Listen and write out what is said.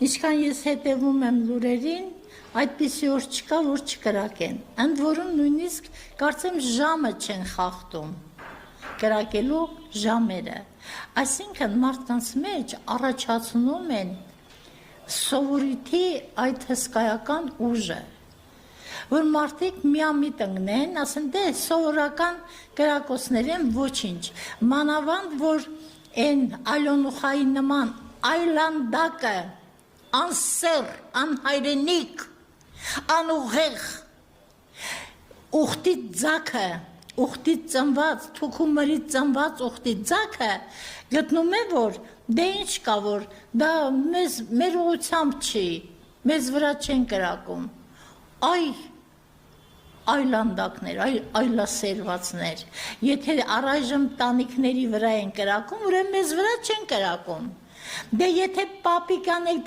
Ինչքան ես հետևում եմ լուրերին, այդպիսի օր չկա, որ չկրակեն։ Ընդ որում նույնիսկ կարծեմ ժամը չեն խախտում, կրակելու ժամերը։ Այսինքն մարդկանց մեջ առաջացնում են սովորույթի այդ հսկայական ուժը, որ մարդիկ միամիտ ընկնեն, ասեն, դե սովորական կրակոցներ են, ոչինչ, մանավանդ, որ են Ալոնուխայի նման այլանդակը, անսեր, անհայրենիք, անուղեղ, ուխտից ձակը, ուխտից ծնված, թուքումրից ծնված ուխտից ձակը գտնում է, որ դե ինչ կա, որ դա մեր ուղղությամբ չի, մեզ վրա չեն կրակում, այլանդակներ, այլասերվածներ, եթե առայժմ տանիքների վրա են կրակում, ուրեմն մեզ վրա չեն կրակում, դե եթե պապիկ անեք